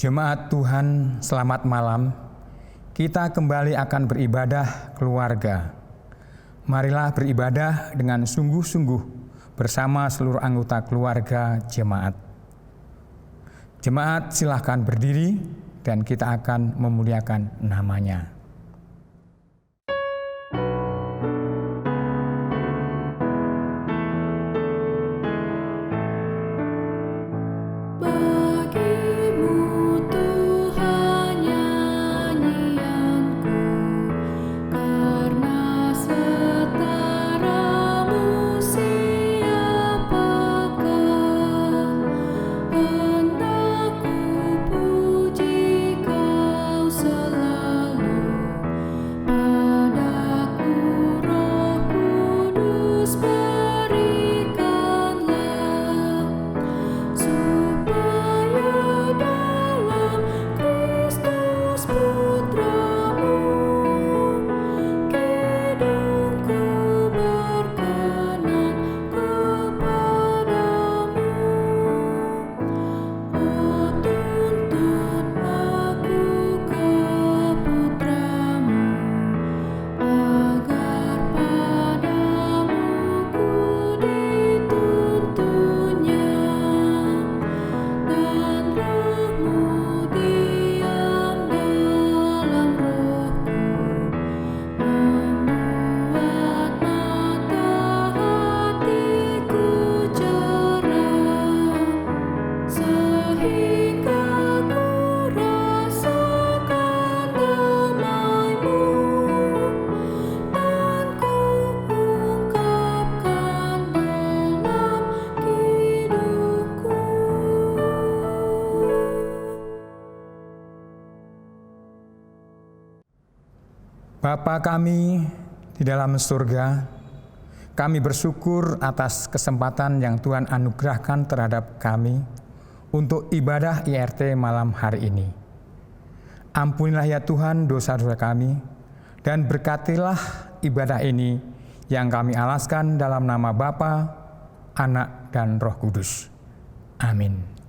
Jemaat Tuhan, selamat malam. Kita kembali akan beribadah keluarga. Marilah beribadah dengan sungguh-sungguh bersama seluruh anggota keluarga jemaat. Jemaat silahkan berdiri dan kita akan memuliakan namanya. Bapa kami di dalam surga, kami bersyukur atas kesempatan yang Tuhan anugerahkan terhadap kami untuk ibadah IRT malam hari ini. Ampunilah ya Tuhan dosa-dosa kami, dan berkatilah ibadah ini yang kami alaskan dalam nama Bapa, Anak, dan Roh Kudus. Amin.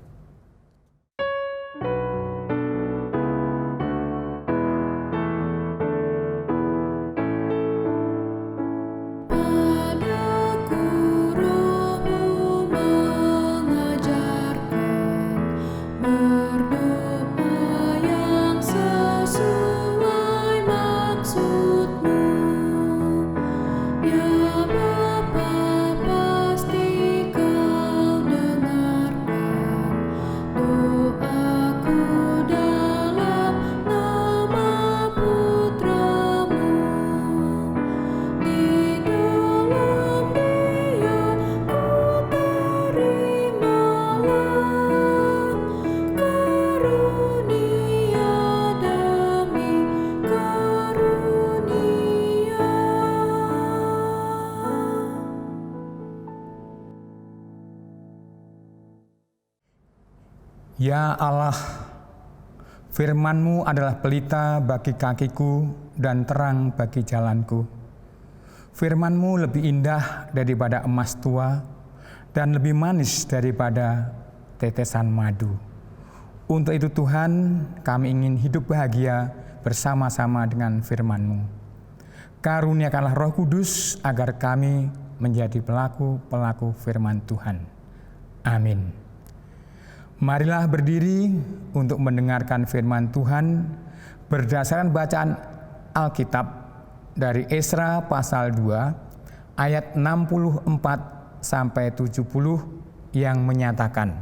Ya Allah, firman-Mu adalah pelita bagi kakiku dan terang bagi jalanku. Firman-Mu lebih indah daripada emas tua dan lebih manis daripada tetesan madu. Untuk itu Tuhan, kami ingin hidup bahagia bersama-sama dengan firman-Mu. Karuniakanlah Roh Kudus agar kami menjadi pelaku-pelaku firman Tuhan. Amin. Marilah berdiri untuk mendengarkan firman Tuhan berdasarkan bacaan Alkitab dari Esra pasal 2 ayat 64 sampai 70 yang menyatakan.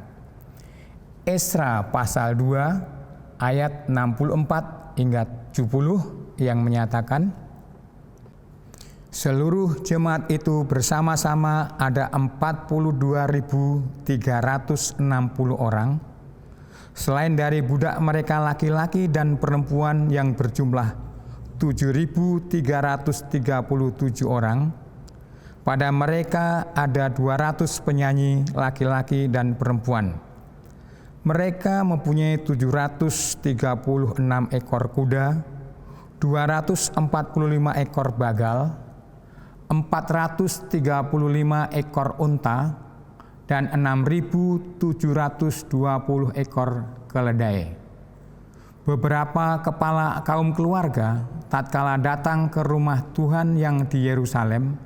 Esra pasal 2 ayat 64 hingga 70 yang menyatakan, seluruh jemaat itu bersama-sama ada 42.360 orang, selain dari budak mereka laki-laki dan perempuan yang berjumlah 7.337 orang. Pada mereka ada 200 penyanyi laki-laki dan perempuan. Mereka mempunyai 736 ekor kuda, 245 ekor bagal, 435 ekor unta, dan 6.720 ekor keledai. Beberapa kepala kaum keluarga tatkala datang ke rumah Tuhan yang di Yerusalem,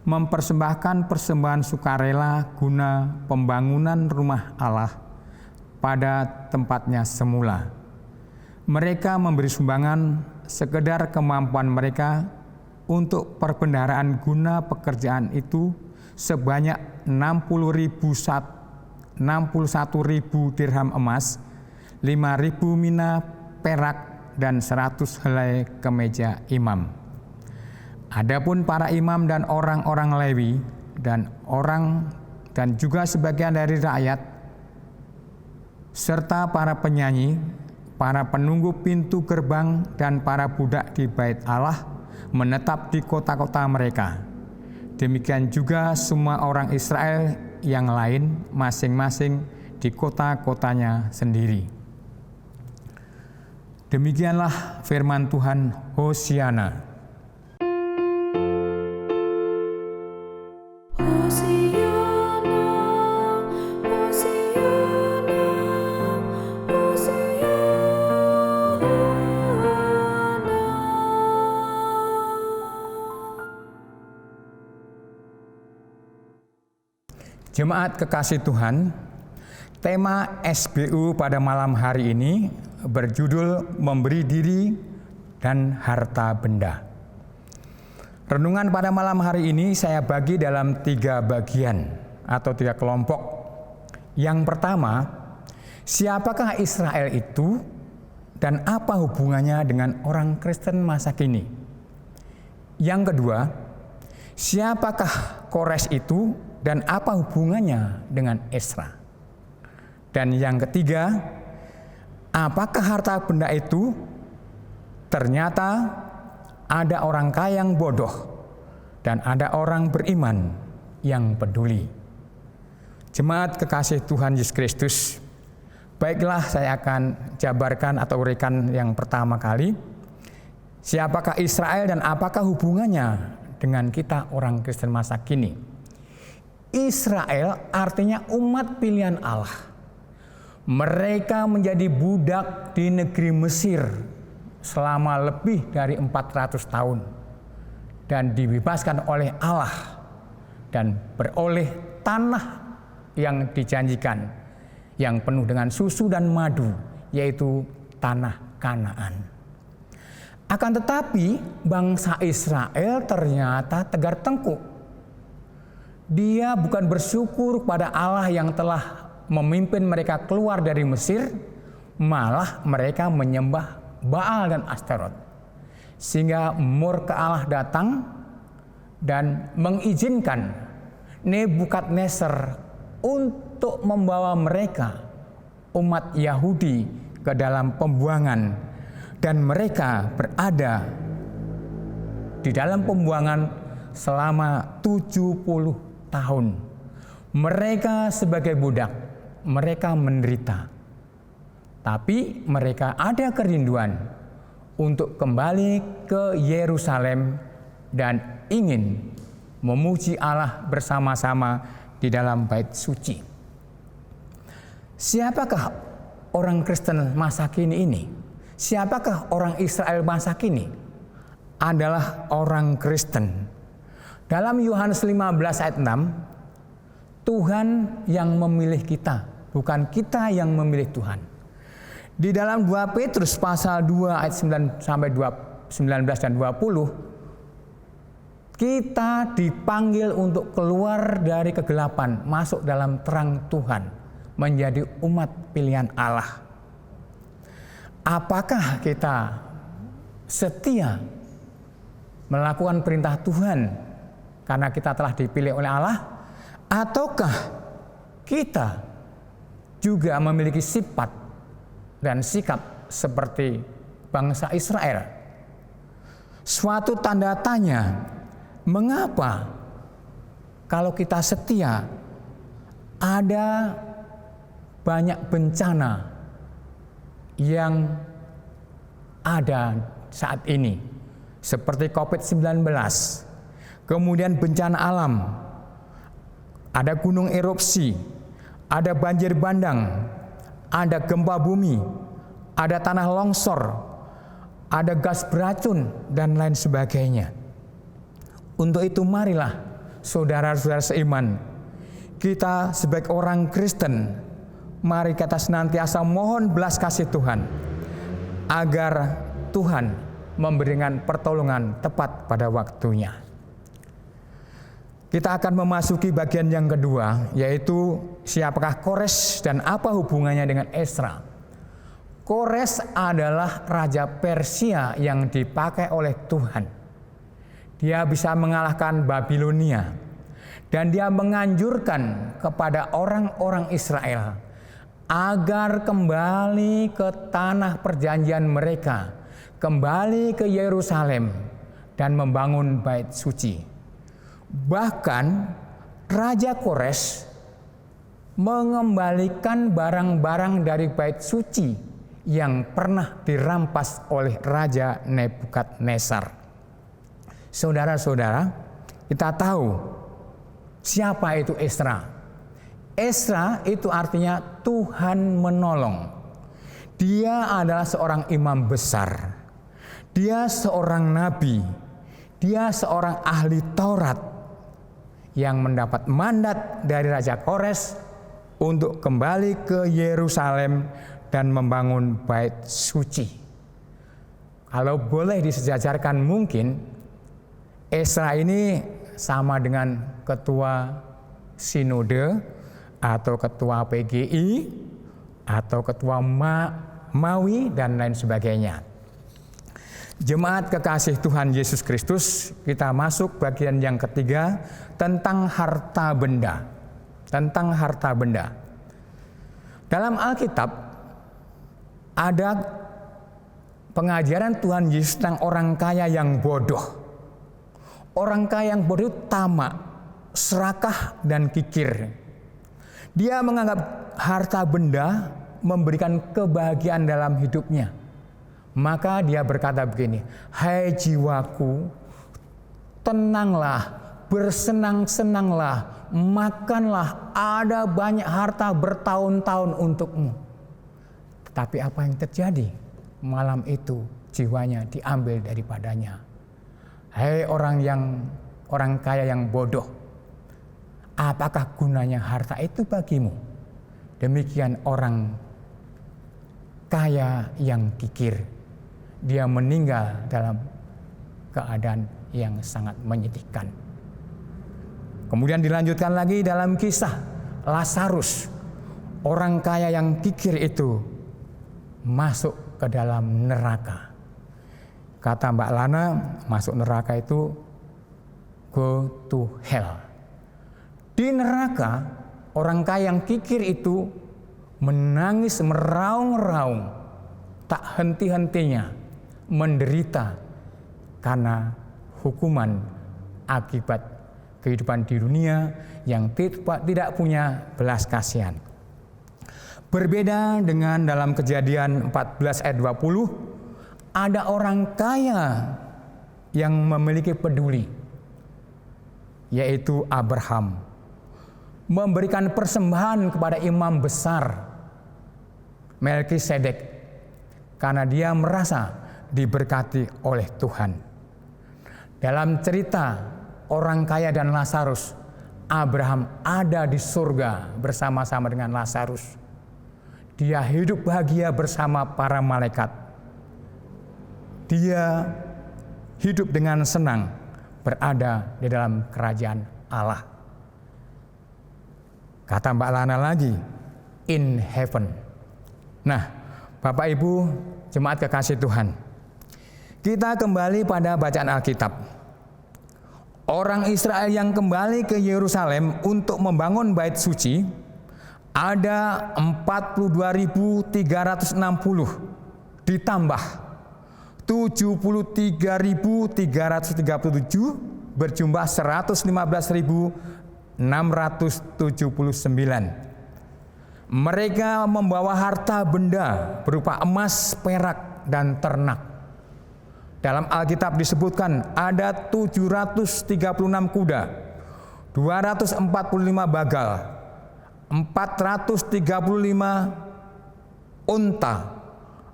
mempersembahkan persembahan sukarela guna pembangunan rumah Allah pada tempatnya semula. Mereka memberi sumbangan sekedar kemampuan mereka untuk perbendaharaan guna pekerjaan itu sebanyak 61.000 dirham emas, 5.000 mina perak, dan 100 helai kemeja imam. Adapun para imam dan orang-orang Lewi dan juga sebagian dari rakyat serta para penyanyi, para penunggu pintu gerbang dan para budak di bait Allah menetap di kota-kota mereka. Demikian juga semua orang Israel yang lain masing-masing di kota-kotanya sendiri. Demikianlah firman Tuhan. Hosiana. Jemaat kekasih Tuhan, tema SBU pada malam hari ini berjudul Memberi Diri dan Harta Benda. Renungan pada malam hari ini saya bagi dalam 3 bagian atau 3 kelompok. Yang pertama, siapakah Israel itu dan apa hubungannya dengan orang Kristen masa kini? Yang kedua, siapakah Kores itu dan apa hubungannya dengan Esra? Dan yang ketiga, apakah harta benda itu? Ternyata ada orang kaya yang bodoh dan ada orang beriman yang peduli. Jemaat kekasih Tuhan Yesus Kristus, baiklah saya akan jabarkan atau uraikan yang pertama kali. Siapakah Israel dan apakah hubungannya dengan kita orang Kristen masa kini? Israel artinya umat pilihan Allah. Mereka menjadi budak di negeri Mesir selama lebih dari 400 tahun dan dibebaskan oleh Allah dan beroleh tanah yang dijanjikan yang penuh dengan susu dan madu, yaitu tanah Kanaan. Akan tetapi bangsa Israel ternyata tegar tengkuk. Dia bukan bersyukur pada Allah yang telah memimpin mereka keluar dari Mesir, malah mereka menyembah Baal dan Astaroth. Sehingga murka Allah datang dan mengizinkan Nebukadnezar untuk membawa mereka, umat Yahudi, ke dalam pembuangan. Dan mereka berada di dalam pembuangan selama 70 tahun. Mereka sebagai budak, mereka menderita. Tapi mereka ada kerinduan untuk kembali ke Yerusalem dan ingin memuji Allah bersama-sama di dalam bait suci. Siapakah orang Kristen masa kini ini? Siapakah orang Israel masa kini? Adalah orang Kristen. Dalam Yohanes 15 ayat 6, Tuhan yang memilih kita, bukan kita yang memilih Tuhan. Di dalam 2 Petrus pasal 2 ayat 9 sampai 19 dan 20, kita dipanggil untuk keluar dari kegelapan, masuk dalam terang Tuhan, menjadi umat pilihan Allah. Apakah kita setia melakukan perintah Tuhan karena kita telah dipilih oleh Allah, ataukah kita juga memiliki sifat dan sikap seperti bangsa Israel? Suatu tanda tanya, mengapa kalau kita setia ada banyak bencana yang ada saat ini, seperti COVID-19, kemudian bencana alam, ada gunung erupsi, ada banjir bandang, ada gempa bumi, ada tanah longsor, ada gas beracun, dan lain sebagainya. Untuk itu marilah saudara-saudara seiman, kita sebagai orang Kristen, mari kita senantiasa mohon belas kasih Tuhan, agar Tuhan memberikan pertolongan tepat pada waktunya. Kita akan memasuki bagian yang kedua, yaitu siapakah Kores dan apa hubungannya dengan Ezra. Kores adalah raja Persia yang dipakai oleh Tuhan. Dia bisa mengalahkan Babilonia, dan dia menganjurkan kepada orang-orang Israel agar kembali ke tanah perjanjian mereka, kembali ke Yerusalem, dan membangun bait suci. Bahkan Raja Kores mengembalikan barang-barang dari bait suci yang pernah dirampas oleh Raja Nebukadnezar. Saudara-saudara, kita tahu siapa itu Ezra. Ezra itu artinya Tuhan menolong. Dia adalah seorang imam besar. Dia seorang nabi. Dia seorang ahli Taurat yang mendapat mandat dari Raja Kores untuk kembali ke Yerusalem dan membangun bait suci. Kalau boleh disejajarkan, mungkin Ezra ini sama dengan ketua sinode atau ketua PGI atau ketua Mawi dan lain sebagainya. Jemaat kekasih Tuhan Yesus Kristus, kita masuk bagian yang ketiga tentang harta benda. Tentang harta benda. Dalam Alkitab ada pengajaran Tuhan Yesus tentang orang kaya yang bodoh. Orang kaya yang bodoh tamak, serakah, dan kikir. Dia menganggap harta benda memberikan kebahagiaan dalam hidupnya. Maka dia berkata begini, "Hai jiwaku, tenanglah, bersenang-senanglah, makanlah, ada banyak harta bertahun-tahun untukmu." Tetapi apa yang terjadi? Malam itu jiwanya diambil daripadanya. Hai orang kaya yang bodoh, apakah gunanya harta itu bagimu? Demikian orang kaya yang kikir. Dia meninggal dalam keadaan yang sangat menyedihkan. Kemudian dilanjutkan lagi dalam kisah Lazarus. Orang kaya yang kikir itu masuk ke dalam neraka. Kata Mbak Lana, masuk neraka itu go to hell. Di neraka, orang kaya yang kikir itu menangis meraung-raung, tak henti-hentinya menderita karena hukuman akibat kehidupan di dunia yang tidak punya belas kasihan. Berbeda dengan dalam Kejadian 14 ayat 20, ada orang kaya yang memiliki peduli, yaitu Abraham, memberikan persembahan kepada imam besar Melkisedek karena dia merasa diberkati oleh Tuhan. Dalam cerita orang kaya dan Lazarus, Abraham ada di surga bersama-sama dengan Lazarus. Dia hidup bahagia bersama para malaikat. Dia hidup dengan senang berada di dalam kerajaan Allah. Kata Mbak Lana lagi, in heaven. Nah, Bapak Ibu jemaat kekasih Tuhan, kita kembali pada bacaan Alkitab. Orang Israel yang kembali ke Yerusalem untuk membangun bait suci ada 42.360 ditambah 73.337 berjumlah 115.679. Mereka membawa harta benda berupa emas, perak, dan ternak. Dalam Alkitab disebutkan ada 736 kuda, 245 bagal, 435 unta,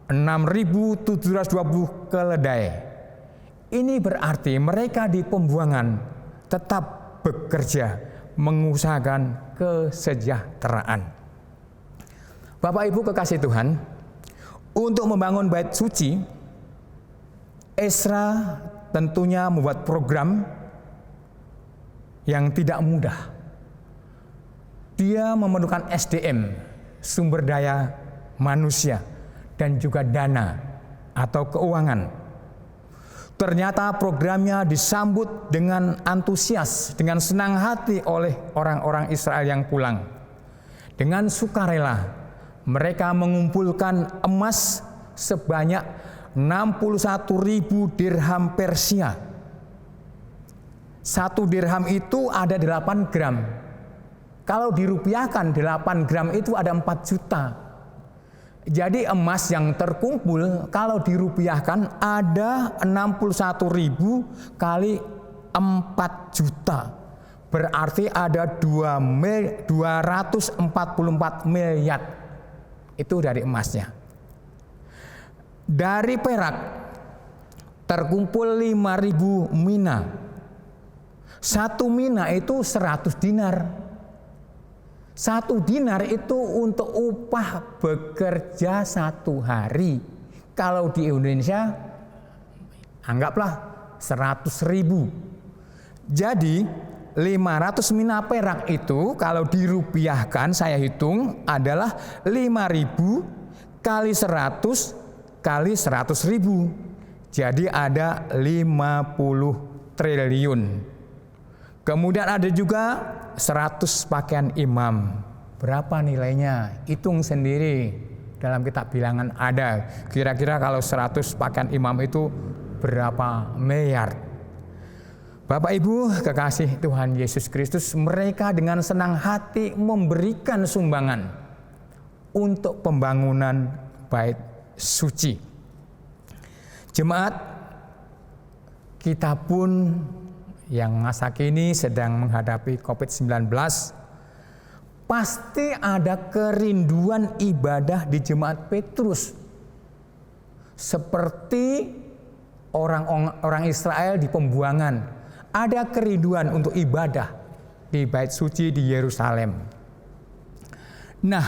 6.720 keledai. Ini berarti mereka di pembuangan tetap bekerja mengusahakan kesejahteraan. Bapak Ibu kekasih Tuhan, untuk membangun bait suci, Ezra tentunya membuat program yang tidak mudah. Dia memerlukan SDM, sumber daya manusia, dan juga dana atau keuangan. Ternyata programnya disambut dengan antusias, dengan senang hati oleh orang-orang Israel yang pulang. Dengan sukarela, mereka mengumpulkan emas sebanyak 61.000 dirham Persia. 1 dirham itu ada 8 gram. Kalau dirupiahkan 8 gram itu ada 4 juta. Jadi emas yang terkumpul kalau dirupiahkan ada 61.000 kali 4 juta. Berarti ada 244 miliar. Itu dari emasnya. Dari perak terkumpul 5.000 mina. 1 mina itu 100 dinar. 1 dinar itu untuk upah bekerja 1 hari. Kalau di Indonesia anggaplah 100.000. Jadi 500 mina perak itu kalau dirupiahkan saya hitung adalah 5.000 kali 100 kali 100.000. Jadi ada 50 triliun. Kemudian ada juga 100 pakaian imam. Berapa nilainya? Hitung sendiri. Dalam kitab bilangan ada. Kira-kira kalau 100 pakaian imam itu berapa miliar? Bapak Ibu kekasih Tuhan Yesus Kristus, mereka dengan senang hati memberikan sumbangan untuk pembangunan bait suci. Jemaat, kita pun yang masa kini sedang menghadapi COVID-19, pasti ada kerinduan ibadah di Jemaat Petrus. Seperti orang Israel di pembuangan, ada kerinduan untuk ibadah di bait suci di Yerusalem. Nah,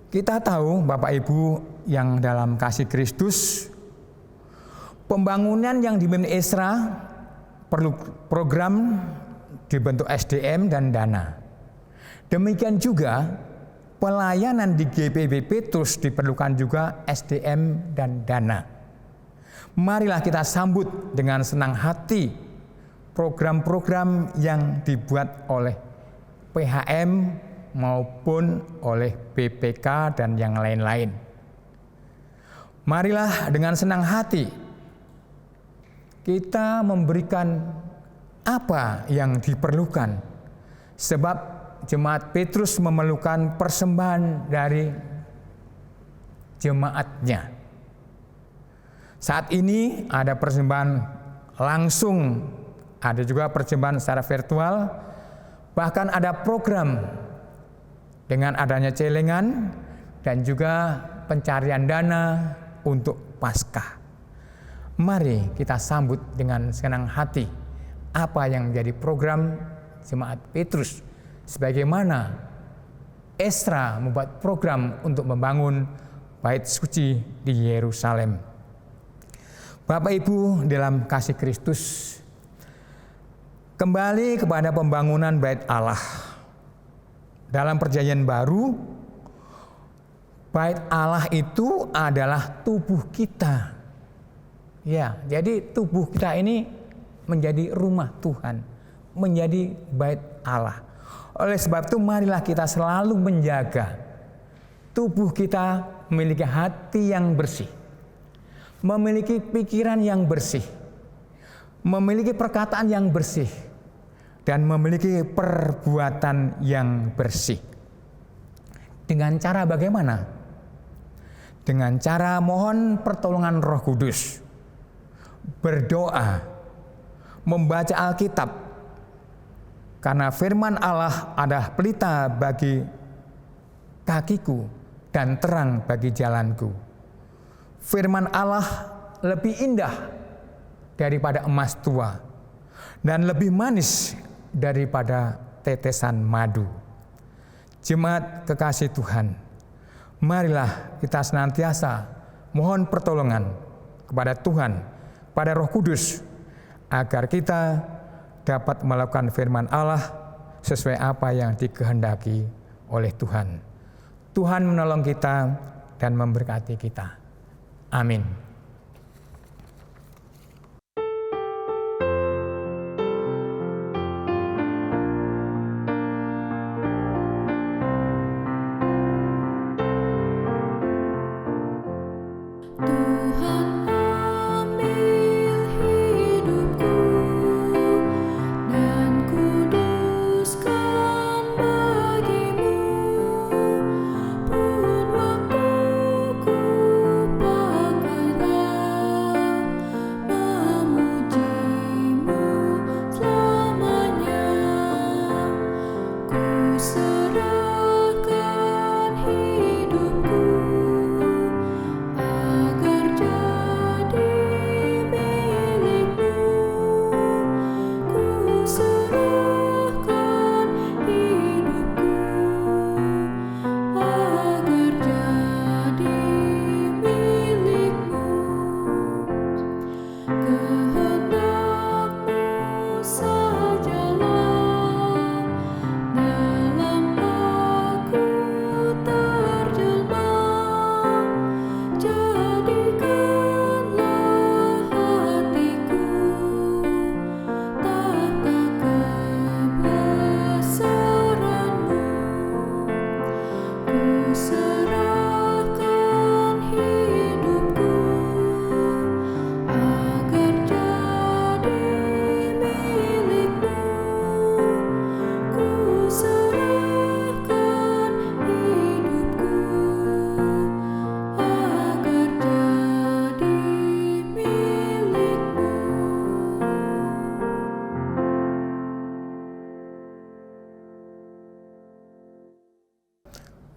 kita tahu Bapak Ibu yang dalam kasih Kristus, pembangunan yang dipimpin Ezra perlu program dibentuk SDM dan dana. Demikian juga pelayanan di GPB Petrus diperlukan juga SDM dan dana. Marilah kita sambut dengan senang hati program-program yang dibuat oleh PHM maupun oleh BPK dan yang lain-lain. Marilah dengan senang hati kita memberikan apa yang diperlukan, sebab Jemaat Petrus memerlukan persembahan dari jemaatnya. Saat ini ada persembahan langsung, ada juga persembahan secara virtual, bahkan ada program dengan adanya celengan dan juga pencarian dana untuk Paskah. Mari kita sambut dengan senang hati apa yang menjadi program Jemaat Petrus, sebagaimana Ezra membuat program untuk membangun bait suci di Yerusalem. Bapak Ibu dalam kasih Kristus, kembali kepada pembangunan bait Allah. Dalam perjanjian baru, bait Allah itu adalah tubuh kita. Ya, jadi tubuh kita ini menjadi rumah Tuhan, menjadi bait Allah. Oleh sebab itu marilah kita selalu menjaga tubuh kita memiliki hati yang bersih, memiliki pikiran yang bersih, memiliki perkataan yang bersih, dan memiliki perbuatan yang bersih. Dengan cara bagaimana? Dengan cara mohon pertolongan Roh Kudus, berdoa, membaca Alkitab, karena firman Allah adalah pelita bagi kakiku dan terang bagi jalanku. Firman Allah lebih indah daripada emas tua dan lebih manis daripada tetesan madu. Jemaat kekasih Tuhan, marilah kita senantiasa mohon pertolongan kepada Tuhan, pada Roh Kudus, agar kita dapat melakukan firman Allah sesuai apa yang dikehendaki oleh Tuhan. Tuhan menolong kita dan memberkati kita. Amin.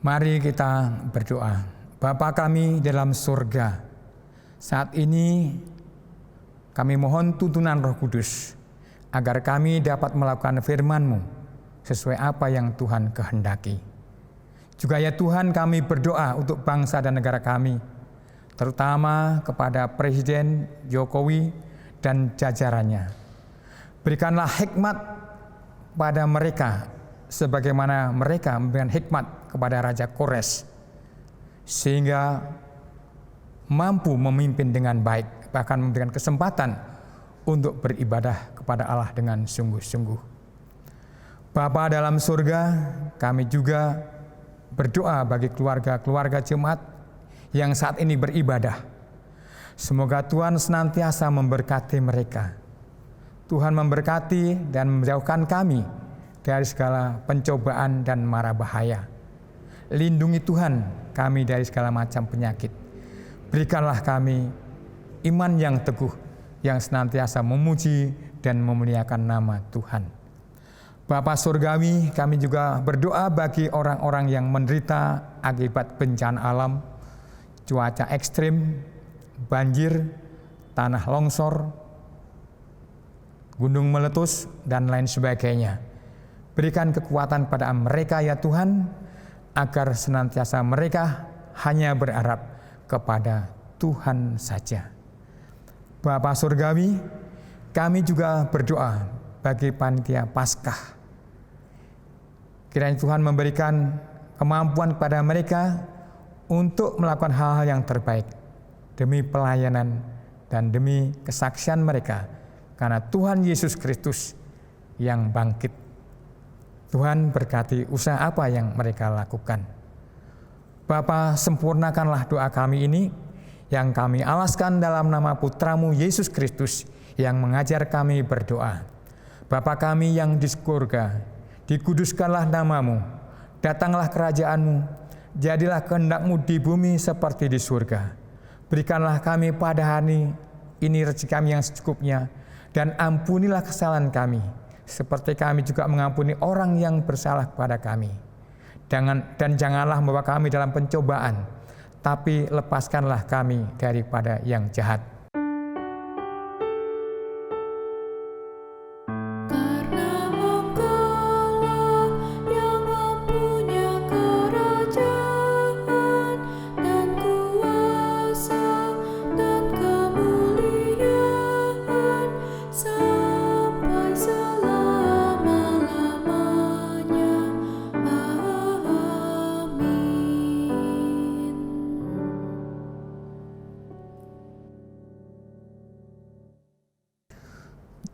Mari kita berdoa. Bapa kami dalam surga, saat ini kami mohon tuntunan Roh Kudus agar kami dapat melakukan firman-Mu sesuai apa yang Tuhan kehendaki. Juga ya Tuhan, kami berdoa untuk bangsa dan negara kami, terutama kepada Presiden Jokowi dan jajarannya. Berikanlah hikmat pada mereka sebagaimana mereka memberikan hikmat kepada Raja Kores, sehingga mampu memimpin dengan baik, bahkan memberikan kesempatan untuk beribadah kepada Allah dengan sungguh-sungguh. Bapa dalam surga, kami juga berdoa bagi keluarga-keluarga jemaat yang saat ini beribadah. Semoga Tuhan senantiasa memberkati mereka. Tuhan memberkati dan menjauhkan kami dari segala pencobaan dan mara bahaya. Lindungi Tuhan kami dari segala macam penyakit. Berikanlah kami iman yang teguh, yang senantiasa memuji dan memuliakan nama Tuhan. Bapa Surgawi, kami juga berdoa bagi orang-orang yang menderita akibat bencana alam, cuaca ekstrim, banjir, tanah longsor, gunung meletus, dan lain sebagainya. Berikan kekuatan pada mereka ya Tuhan, agar senantiasa mereka hanya berharap kepada Tuhan saja. Bapa Surgawi, kami juga berdoa bagi panitia Paskah. Kiranya Tuhan memberikan kemampuan kepada mereka untuk melakukan hal-hal yang terbaik demi pelayanan dan demi kesaksian mereka, karena Tuhan Yesus Kristus yang bangkit. Tuhan berkati usaha apa yang mereka lakukan. Bapa, sempurnakanlah doa kami ini yang kami alaskan dalam nama Putramu Yesus Kristus yang mengajar kami berdoa. Bapa kami yang di surga, dikuduskanlah namamu, datanglah kerajaanmu, jadilah kehendak-Mu di bumi seperti di surga. Berikanlah kami pada hari ini rezeki kami yang secukupnya, dan ampunilah kesalahan kami, seperti kami juga mengampuni orang yang bersalah kepada kami. Dan janganlah membawa kami dalam pencobaan, tapi lepaskanlah kami daripada yang jahat.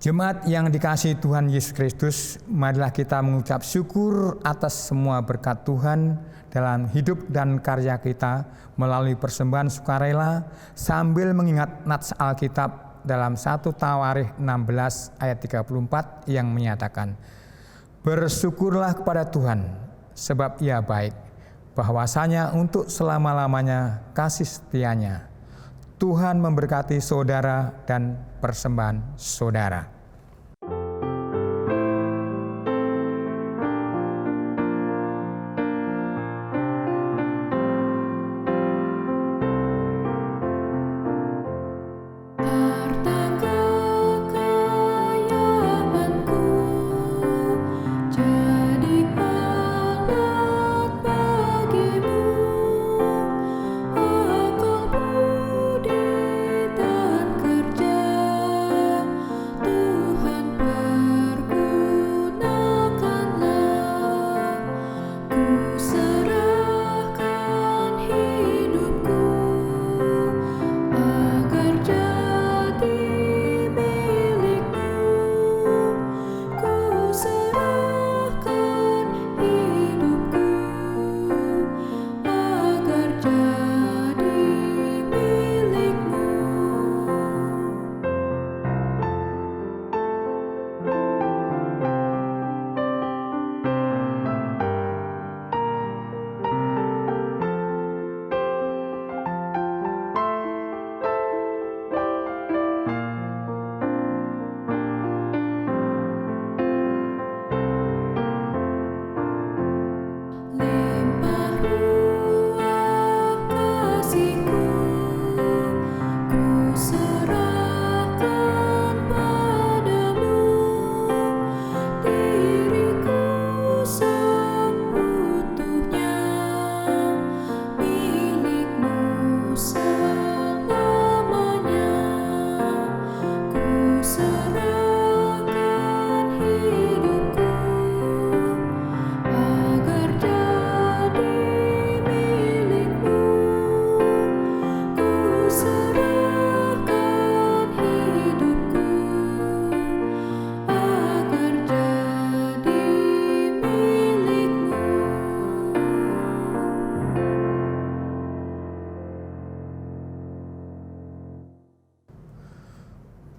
Jemaat yang dikasihi Tuhan Yesus Kristus, marilah kita mengucap syukur atas semua berkat Tuhan dalam hidup dan karya kita melalui persembahan sukarela sambil mengingat nats Alkitab dalam 1 Tawarikh 16 ayat 34 yang menyatakan, "Bersyukurlah kepada Tuhan sebab Ia baik, bahwasanya untuk selama-lamanya kasih setianya. Tuhan memberkati saudara dan persembahan saudara."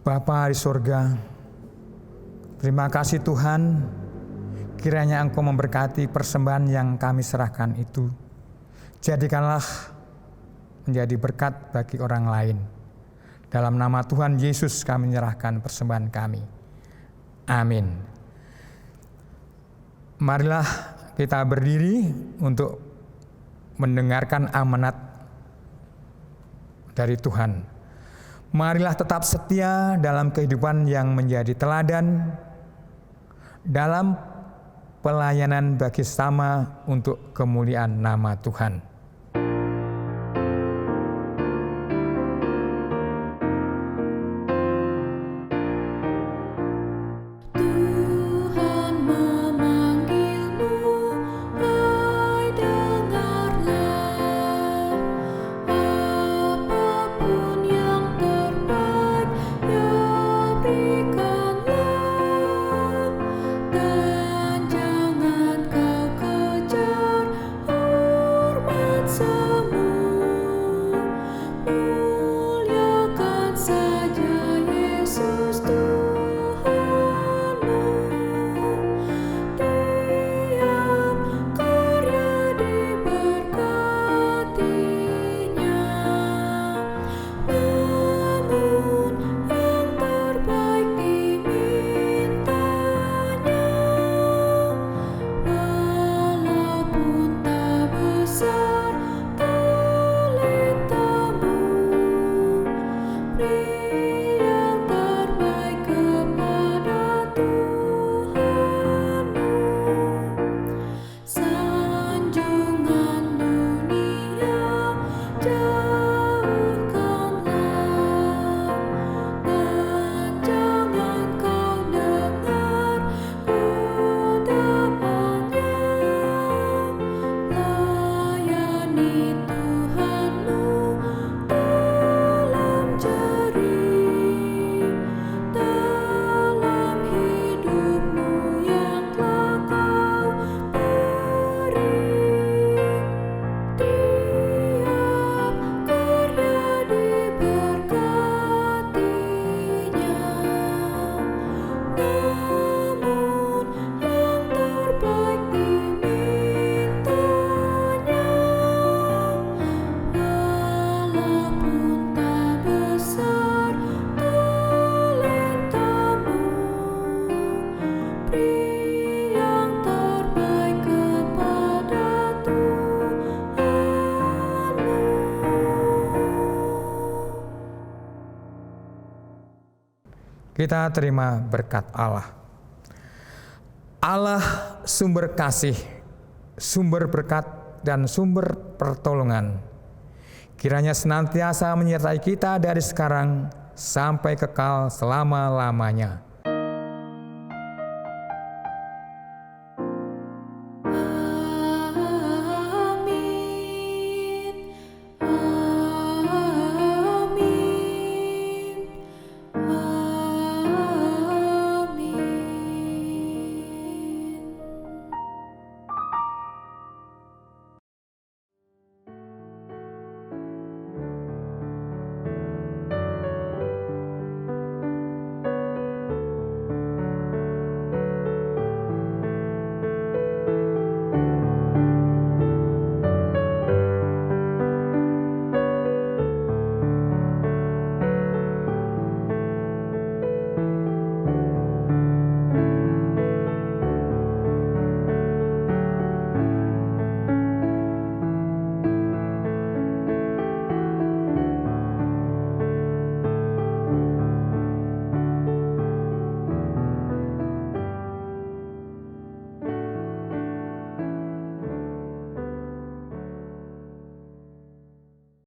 Bapa di sorga, terima kasih Tuhan, kiranya Engkau memberkati persembahan yang kami serahkan itu. Jadikanlah menjadi berkat bagi orang lain. Dalam nama Tuhan Yesus kami menyerahkan persembahan kami. Amin. Marilah kita berdiri untuk mendengarkan amanat dari Tuhan. Marilah tetap setia dalam kehidupan yang menjadi teladan, dalam pelayanan bagi sesama untuk kemuliaan nama Tuhan. Kita terima berkat Allah. Allah sumber kasih, sumber berkat, dan sumber pertolongan. Kiranya senantiasa menyertai kita dari sekarang sampai kekal selama-lamanya.